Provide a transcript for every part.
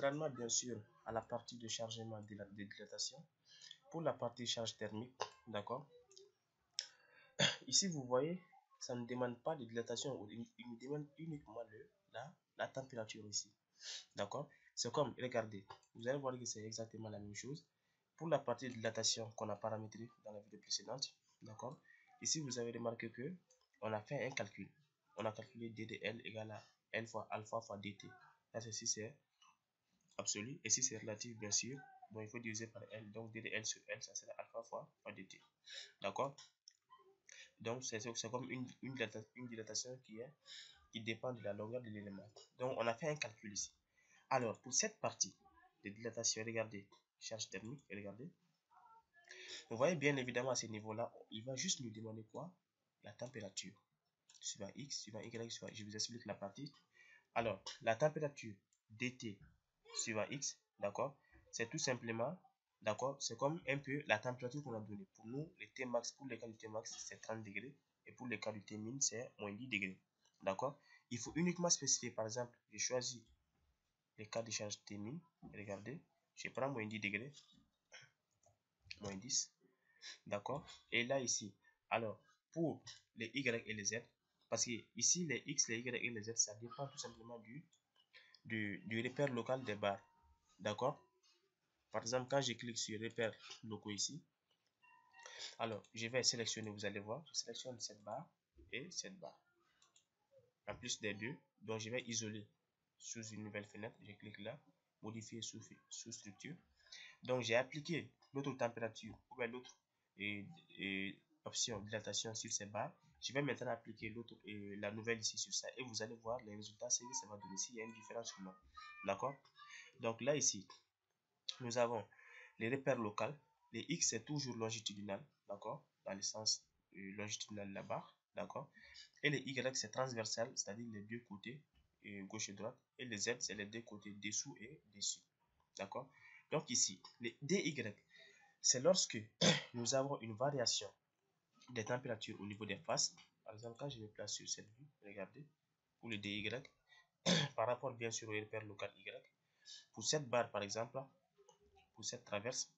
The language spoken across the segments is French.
contrairement bien sûr à la partie de chargement de dilatation, pour la partie charge thermique, d'accord, ici vous voyez, ça ne demande pas de dilatation, il me demande uniquement la température ici, d'accord. C'est comme, regardez, vous allez voir que c'est exactement la même chose. Pour la partie de dilatation qu'on a paramétrée dans la vidéo précédente, d'accord, ici vous avez remarqué que on a fait un calcul. On a calculé ddl égale à L fois alpha fois dt. Là, ceci c'est absolu. Et si c'est relatif, bien sûr, donc il faut diviser par L. Donc ddl sur L, ça sera alpha fois dt. D'accord. Donc c'est comme une dilatation qui dépend de la longueur de l'élément. Donc on a fait un calcul ici. Alors pour cette partie de dilatation, regardez, charge thermique, regardez. Vous voyez bien évidemment à ce niveau-là, il va juste nous demander quoi? La température. Suivant X, suivant Y, suivant... je vous explique la partie. Alors, la température dt suivant X, d'accord, c'est tout simplement, d'accord, c'est comme un peu la température qu'on a donnée. Pour nous, le T max, pour les cas du T max, c'est 30 degrés. Et pour les cas du T min, c'est moins 10 degrés. D'accord. Il faut uniquement spécifier, par exemple, je choisis les cas de charge T min. Regardez, je prends moins 10 degrés, moins 10. D'accord. Et là, ici, alors, pour les Y et les Z, parce que ici, les X, les Y et les Z, ça dépend tout simplement du repère local des barres. D'accord. Par exemple, quand je clique sur repères locaux ici, alors je vais sélectionner, vous allez voir, je sélectionne cette barre et cette barre. En plus des deux, donc je vais isoler sous une nouvelle fenêtre, je clique là, modifier sous structure. Donc j'ai appliqué l'autre température ou bien l'autre option dilatation sur ces barres. Je vais maintenant appliquer l'autre la nouvelle ici sur ça et vous allez voir les résultats, c'est que ça va donner s'il y a une différence ou non. D'accord. Donc là ici, nous avons les repères locaux. Les X c'est toujours longitudinal, d'accord, dans le sens longitudinal de la barre, d'accord. Et les Y c'est transversal, c'est-à-dire les deux côtés, gauche et droite. Et les Z c'est les deux côtés dessous et dessus, d'accord. Donc ici, les DY, c'est lorsque nous avons une variation des températures au niveau des faces. Par exemple, quand je me place sur cette vue, regardez, pour le DY, par rapport bien sûr au repère local Y, pour cette barre par exemple, pour cette traverse,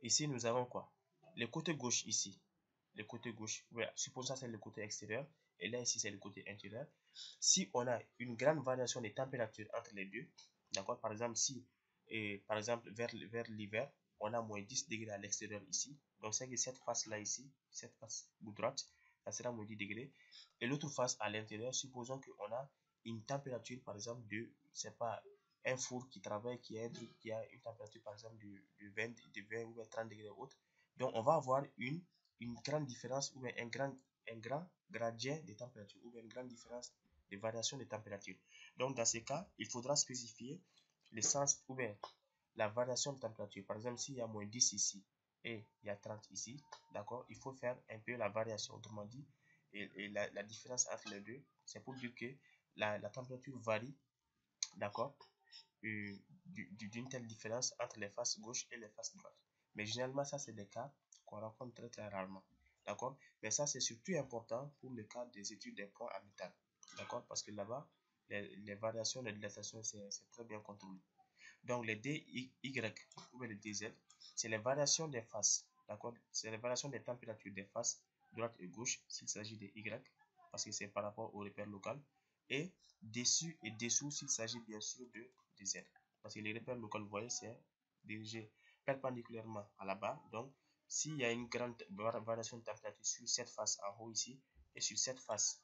ici nous avons quoi? Le côté gauche ici, le côté gauche, ouais, supposons ça c'est le côté extérieur, et là ici c'est le côté intérieur. Si on a une grande variation des températures entre les deux, d'accord, par exemple si, par exemple vers l'hiver, on a moins 10 degrés à l'extérieur ici, donc c'est que cette face là ici, cette face droite, ça sera moins 10 degrés, et l'autre face à l'intérieur, supposons qu'on a une température par exemple de, c'est pas un four qui travaille, qui a une température par exemple de 20 ou 30 degrés autres, donc on va avoir une grande différence ou bien un grand gradient de température ou bien une grande différence de variation de température. Donc dans ces cas, il faudra spécifier l'essence ou bien la variation de température. Par exemple, s'il y a moins 10 ici et il y a 30 ici, d'accord, il faut faire un peu la variation. Autrement dit, et la différence entre les deux, c'est pour dire que la température varie, d'accord, d'une telle différence entre les faces gauche et les faces droite. Mais généralement, ça, c'est des cas qu'on rencontre très très rarement. D'accord. Mais ça, c'est surtout important pour le cas des études des points en métal. D'accord. Parce que là-bas, les variations de dilatation, c'est très bien contrôlé. Donc, les DY ou les DZ, c'est les variations des faces. D'accord. C'est les variations des températures des faces droite et gauche s'il s'agit des Y, parce que c'est par rapport au repère local. Et dessus et dessous s'il s'agit bien sûr de Z. Parce que les repères locaux, vous voyez, c'est dirigé perpendiculairement à la barre. Donc, s'il y a une grande variation de température sur cette face en haut ici et sur cette face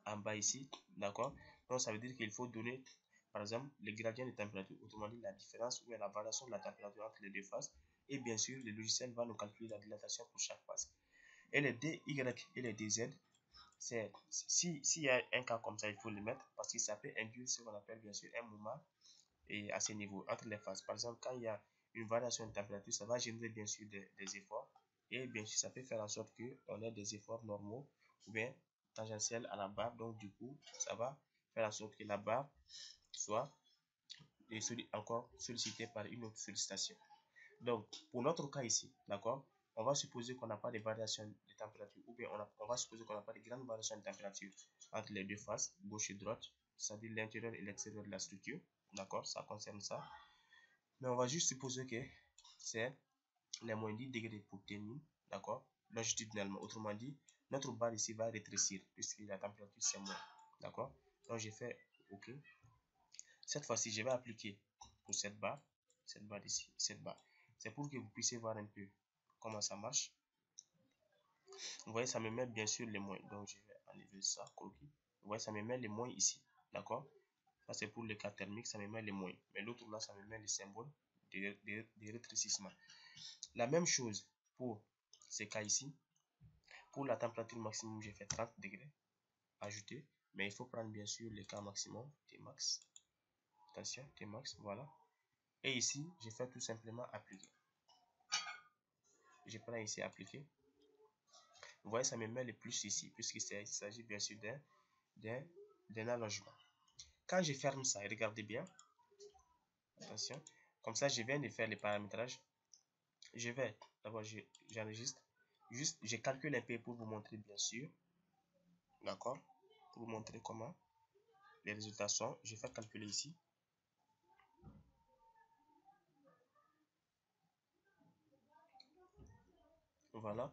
en bas ici, d'accord, donc ça veut dire qu'il faut donner par exemple les gradients de température, autrement dit la différence ou la variation de la température entre les deux faces, et bien sûr le logiciel va nous calculer la dilatation pour chaque face. Et les DY et les DZ, c'est s'il y a un cas comme ça, il faut le mettre parce que ça peut induire ce qu'on appelle bien sûr un mouvement et à ce niveau entre les phases. Par exemple, quand il y a une variation de température, ça va générer bien sûr des efforts, et bien sûr ça peut faire en sorte qu'on ait des efforts normaux ou bien tangentiels à la barre. Donc du coup ça va faire en sorte que la barre soit encore sollicitée par une autre sollicitation. Donc pour notre cas ici, d'accord, on va supposer qu'on n'a pas de variation de température, ou bien on va supposer qu'on n'a pas de grande variation de température entre les deux faces, gauche et droite, c'est-à-dire l'intérieur et l'extérieur de la structure. D'accord, ça concerne ça. Mais on va juste supposer que c'est les moins 10 degrés pour T-min. D'accord, longitudinalement. Autrement dit, notre barre ici va rétrécir puisque la température c'est moins. D'accord, donc j'ai fait OK. Cette fois-ci, je vais appliquer pour cette barre ici, cette barre. C'est pour que vous puissiez voir un peu comment ça marche. Vous voyez, ça me met bien sûr les moins. Donc, je vais enlever ça, croquis. Vous voyez, ça me met les moins ici. D'accord? Ça, c'est pour le cas thermique, ça me met les moins. Mais l'autre là, ça me met les symboles de rétrécissement. La même chose pour ces cas ici. Pour la température maximum, j'ai fait 30 degrés. Ajouter. Mais il faut prendre bien sûr le cas maximum, Tmax. Attention, Tmax, voilà. Et ici, je fais tout simplement appliquer. Je prends ici appliquer. Vous voyez, ça me met le plus ici, puisqu'il s'agit bien sûr d'un allongement. Quand je ferme ça, regardez bien. Attention. Comme ça, je viens de faire les paramétrages. Je vais, d'abord, j'enregistre. Juste, je calcule un peu pour vous montrer bien sûr. D'accord? Pour vous montrer comment les résultats sont. Je fais calculer ici. Voilà.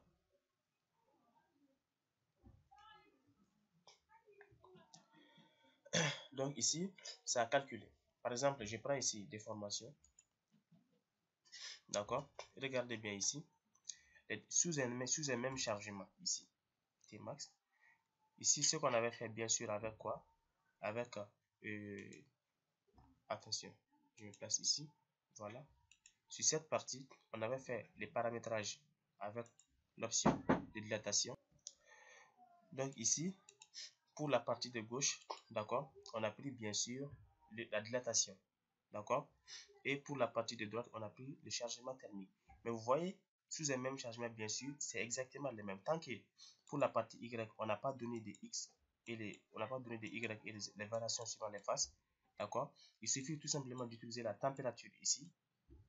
Donc ici, ça a calculé. Par exemple, je prends ici des formations. D'accord? Regardez bien ici. Sous un même chargement ici. Tmax. Ici, ce qu'on avait fait bien sûr avec quoi? Avec, attention, je me place ici. Voilà. Sur cette partie, on avait fait les paramétrages avec l'option de dilatation. Donc ici, pour la partie de gauche, d'accord, on a pris bien sûr la dilatation. D'accord? Et pour la partie de droite, on a pris le chargement thermique. Mais vous voyez, sous un même chargement, bien sûr, c'est exactement le même. Tant que pour la partie Y, on n'a pas donné des X et on n'a pas donné des Y et les variations suivant les phases. D'accord? Il suffit tout simplement d'utiliser la température ici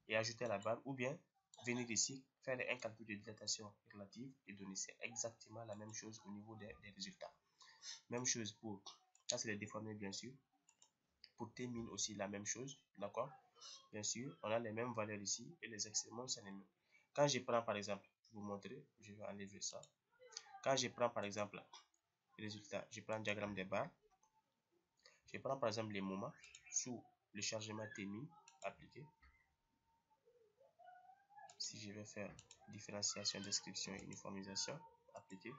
et ajouter la barre, ou bien venir ici, faire un calcul de dilatation relative et donner. C'est exactement la même chose au niveau des résultats. Même chose pour, ça c'est les déformés bien sûr. Pour T-min aussi la même chose, d'accord? Bien sûr, on a les mêmes valeurs ici et les excréments sont les mêmes. Quand je prends par exemple, pour vous montrer, je vais enlever ça. Quand je prends par exemple le résultat, je prends le diagramme des barres. Je prends par exemple les moments sous le chargement T-min appliqué. Si je vais faire différenciation, description, uniformisation, appliqué,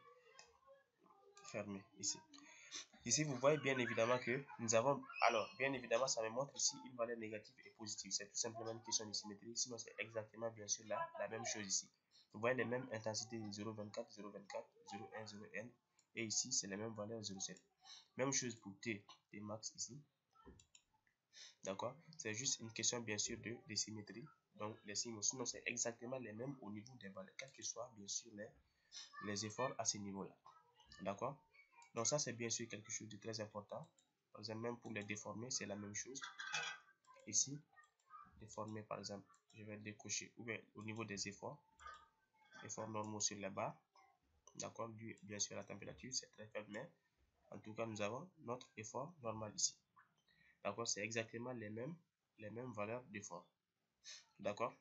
fermé ici. Ici, vous voyez bien évidemment que nous avons, alors bien évidemment, ça me montre ici une valeur négative et positive. C'est tout simplement une question de symétrie, sinon c'est exactement bien sûr la même chose ici. Vous voyez les mêmes intensités 0,24, 0,24, 0,1, 0,1 et ici c'est les mêmes valeurs 0,7. Même chose pour T max ici. D'accord? C'est juste une question bien sûr de symétrie. Donc les signes, sinon c'est exactement les mêmes au niveau des valeurs, quels que soient bien sûr les efforts à ce niveau-là. D'accord? Donc ça c'est bien sûr quelque chose de très important. Par exemple, même pour les déformer, c'est la même chose. Ici, déformer par exemple, je vais décocher ou bien au niveau des efforts normaux sur la barre. D'accord, bien sûr la température c'est très faible, mais en tout cas nous avons notre effort normal ici. D'accord, c'est exactement les mêmes valeurs d'effort. D'accord.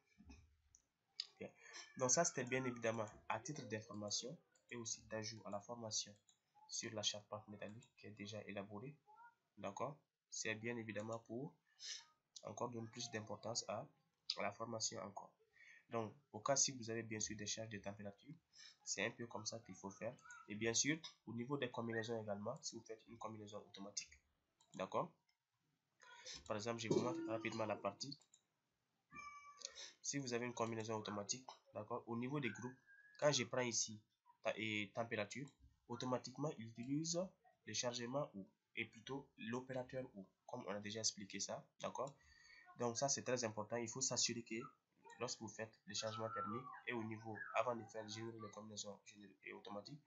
Bien. Donc ça c'était bien évidemment à titre d'information et aussi d'ajout à la formation sur la charpente métallique qui est déjà élaborée. D'accord, c'est bien évidemment pour encore donner plus d'importance à la formation encore. Donc au cas si vous avez bien sûr des charges de température, c'est un peu comme ça qu'il faut faire. Et bien sûr au niveau des combinaisons également, si vous faites une combinaison automatique, d'accord, par exemple je vous montre rapidement la partie. Si vous avez une combinaison automatique, d'accord, au niveau des groupes, quand je prends ici température, automatiquement il utilise le chargement ou et plutôt l'opérateur ou, comme on a déjà expliqué ça, d'accord. Donc ça c'est très important, il faut s'assurer que lorsque vous faites le changement thermique et au niveau, avant de faire générer les combinaisons générées et automatiques,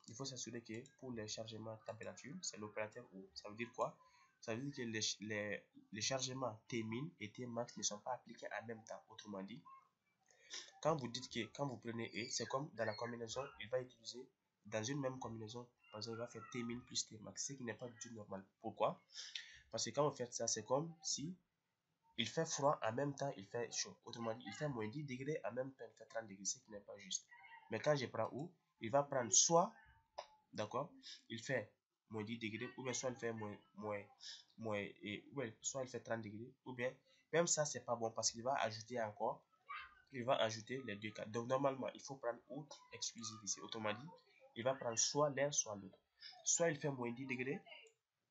il faut s'assurer que pour les chargements température, c'est l'opérateur ou. Ça veut dire quoi? Ça veut dire que les chargements T-min et T-max ne sont pas appliqués en même temps. Autrement dit, quand vous dites que quand vous prenez E, c'est comme dans la combinaison, il va utiliser dans une même combinaison, par exemple, il va faire T-min plus T-max, ce qui n'est pas du tout normal. Pourquoi? Parce que quand vous faites ça, c'est comme si il fait froid, en même temps, il fait chaud. Autrement dit, il fait moins 10 degrés, en même temps, il fait 30 degrés, ce qui n'est pas juste. Mais quand je prends où, il va prendre soit, d'accord, il fait moins 10 degrés, ou bien soit il fait soit il fait 30 degrés, ou bien, même ça, c'est pas bon parce qu'il va ajouter encore, il va ajouter les deux cas. Donc, normalement, il faut prendre ou exclusif ici. Autrement dit, il va prendre soit l'un, soit l'autre. Soit il fait moins 10 degrés,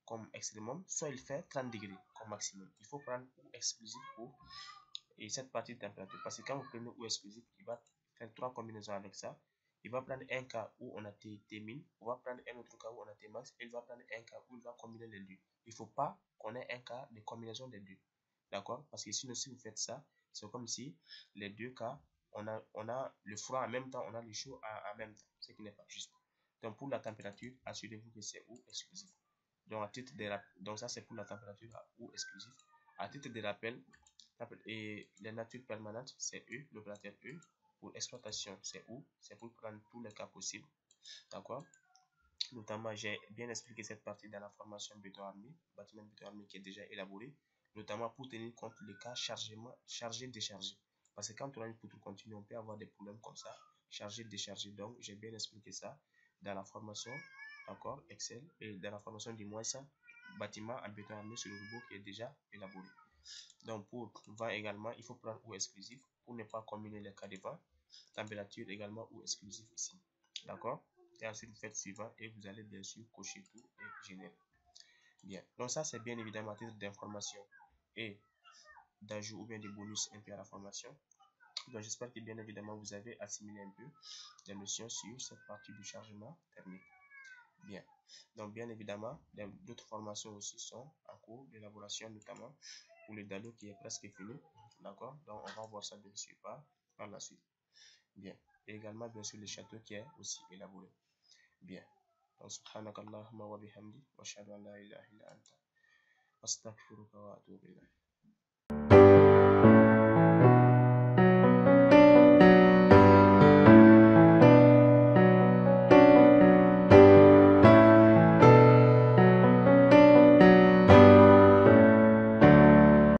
comme extrêmum, soit il fait 30 degrés comme maximum. Il faut prendre ou exclusif pour et cette partie de température. Parce que quand vous prenez ou exclusif, il va faire trois combinaisons avec ça. Il va prendre un cas où on a T min, on va prendre un autre cas où on a T max, et il va prendre un cas où il va combiner les deux. Il ne faut pas qu'on ait un cas de combinaison des deux. D'accord? Parce que sinon, si vous faites ça, c'est comme si les deux cas, on a le froid en même temps, on a le chaud en même temps, ce qui n'est pas juste. Donc, pour la température, assurez-vous que c'est ou exclusif. Donc, donc ça, c'est pour la température ou exclusif. À titre de rappel, et les natures permanentes, c'est E, l'opérateur E. Pour exploitation, c'est OU, c'est pour prendre tous les cas possibles. D'accord? Notamment, j'ai bien expliqué cette partie dans la formation béton armé, bâtiment béton armé qui est déjà élaboré, notamment pour tenir compte des cas chargé-déchargé. Parce que quand on a une poutre continue, on peut avoir des problèmes comme ça, chargé-déchargé. Donc, j'ai bien expliqué ça dans la formation, d'accord, Excel, et dans la formation du moins ça, bâtiment en béton armé sur le robot qui est déjà élaboré. Donc, pour vent également, il faut prendre ou exclusif pour ne pas combiner les cas de vent. Température également ou exclusif ici. D'accord? Et ensuite, vous faites suivant et vous allez bien sûr cocher tout et générer. Bien. Donc, ça, c'est bien évidemment à titre d'information et d'ajout ou bien de bonus un peu à la formation. Donc, j'espère que bien évidemment, vous avez assimilé un peu les notions sur cette partie du chargement thermique. Bien. Donc, bien évidemment, d'autres formations aussi sont en cours d'élaboration, notamment pour le DALO qui est presque fini. D'accord? Donc, on va voir ça bien sûr par la suite. Bien. Et également, bien sûr, le château qui est aussi élaboré. Bien. Donc, subhanakallahumma wa bihamdi wa ashhadu an la ilaha illa anta astaghfiruka wa atubu ilayk.